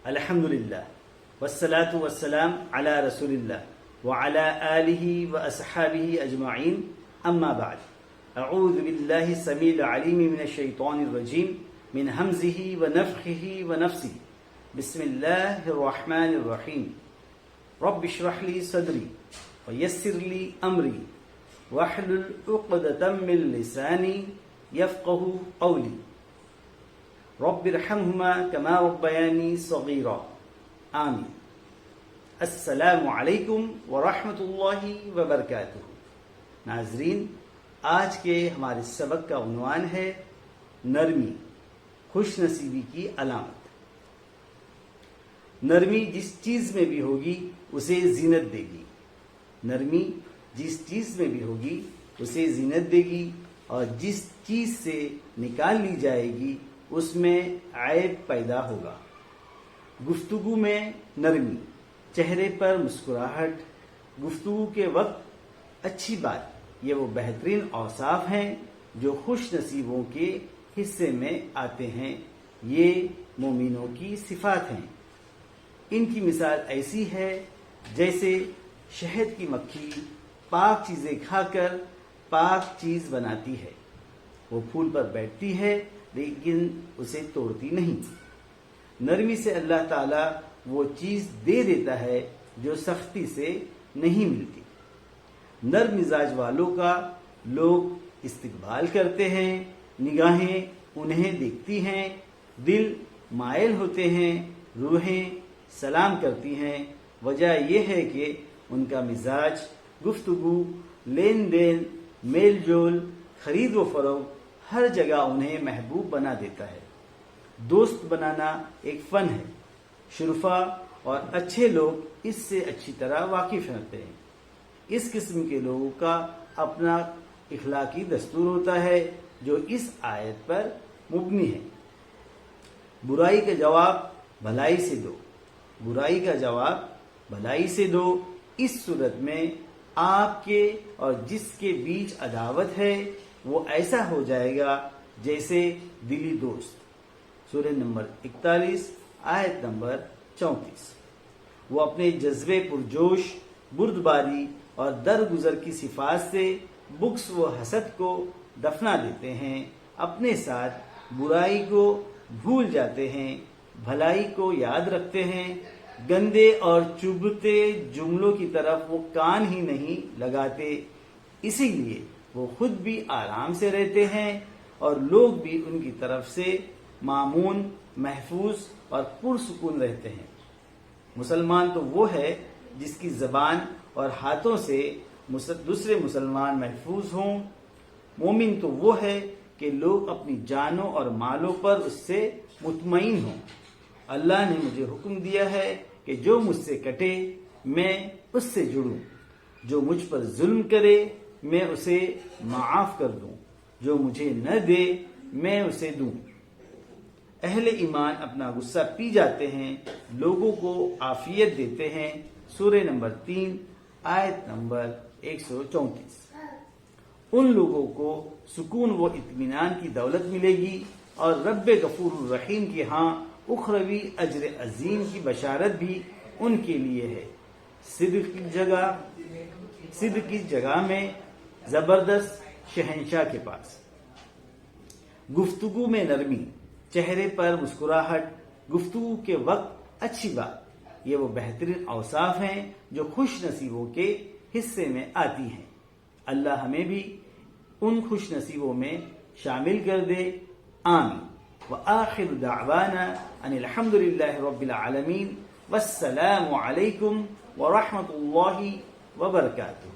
الحمدللہ والصلاة والسلام علی رسول اللہ وعلی آلہ واصحابہ اجمعین اما بعد اعوذ باللہ السمیع العلیم من الشیطان الرجیم من ہمزہ ونفخہ ونفثہ بسم اللہ الرحمن الرحیم رب اشرح لی صدری ویسر لی امری واحلل عقدۃ من لسانی یفقہوا قولی رب ارحمہما کما ربیانی صغیرا آمین۔ السلام علیکم ورحمۃ اللہ وبرکاتہ۔ ناظرین، آج کے ہمارے سبق کا عنوان ہے نرمی، خوش نصیبی کی علامت۔ نرمی جس چیز میں بھی ہوگی اسے زینت دے گی، نرمی جس چیز میں بھی ہوگی اسے زینت دے گی، اور جس چیز سے نکال لی جائے گی اس میں عیب پیدا ہوگا۔ گفتگو میں نرمی، چہرے پر مسکراہٹ، گفتگو کے وقت اچھی بات، یہ وہ بہترین اوصاف ہیں جو خوش نصیبوں کے حصے میں آتے ہیں، یہ مومنوں کی صفات ہیں۔ ان کی مثال ایسی ہے جیسے شہد کی مکھی پاک چیزیں کھا کر پاک چیز بناتی ہے، وہ پھول پر بیٹھتی ہے لیکن اسے توڑتی نہیں۔ نرمی سے اللہ تعالیٰ وہ چیز دے دیتا ہے جو سختی سے نہیں ملتی۔ نرم مزاج والوں کا لوگ استقبال کرتے ہیں، نگاہیں انہیں دیکھتی ہیں، دل مائل ہوتے ہیں، روحیں سلام کرتی ہیں۔ وجہ یہ ہے کہ ان کا مزاج، گفتگو، لین دین، میل جول، خرید و فروخت ہر جگہ انہیں محبوب بنا دیتا ہے۔ دوست بنانا ایک فن ہے، شرفا اور اچھے لوگ اس سے اچھی طرح واقف رہتے ہیں۔ اس قسم کے لوگوں کا اپنا اخلاقی دستور ہوتا ہے جو اس آیت پر مبنی ہے۔ برائی کا جواب بھلائی سے دو، برائی کا جواب بھلائی سے دو۔ اس صورت میں آپ کے اور جس کے بیچ عداوت ہے وہ ایسا ہو جائے گا جیسے دلی دوست۔ سورہ نمبر 41 آیت نمبر 34۔ وہ اپنے جذبے پرجوش، بردباری اور درگزر کی صفات سے بغض و حسد کو دفنا دیتے ہیں، اپنے ساتھ برائی کو بھول جاتے ہیں، بھلائی کو یاد رکھتے ہیں۔ گندے اور چبھتے جملوں کی طرف وہ کان ہی نہیں لگاتے، اسی لیے وہ خود بھی آرام سے رہتے ہیں اور لوگ بھی ان کی طرف سے مامون، محفوظ اور پرسکون رہتے ہیں۔ مسلمان تو وہ ہے جس کی زبان اور ہاتھوں سے دوسرے مسلمان محفوظ ہوں۔ مومن تو وہ ہے کہ لوگ اپنی جانوں اور مالوں پر اس سے مطمئن ہوں۔ اللہ نے مجھے حکم دیا ہے کہ جو مجھ سے کٹے میں اس سے جڑوں، جو مجھ پر ظلم کرے میں اسے معاف کر دوں، جو مجھے نہ دے میں اسے دوں۔ اہل ایمان اپنا غصہ پی جاتے ہیں، لوگوں کو عافیت دیتے ہیں۔ سورہ نمبر 3 آیت نمبر 134۔ ان لوگوں کو سکون و اطمینان کی دولت ملے گی اور رب غفور الرحیم کے ہاں اخروی اجر عظیم کی بشارت بھی ان کے لیے ہے۔ صدق کی جگہ میں زبردست شہنشاہ کے پاس۔ گفتگو میں نرمی، چہرے پر مسکراہٹ، گفتگو کے وقت اچھی بات، یہ وہ بہترین اوصاف ہیں جو خوش نصیبوں کے حصے میں آتی ہیں۔ اللہ ہمیں بھی ان خوش نصیبوں میں شامل کر دے، آمین۔ وآخر دعوانا ان الحمد للہ رب العالمین، والسلام علیکم ورحمۃ اللہ وبرکاتہ۔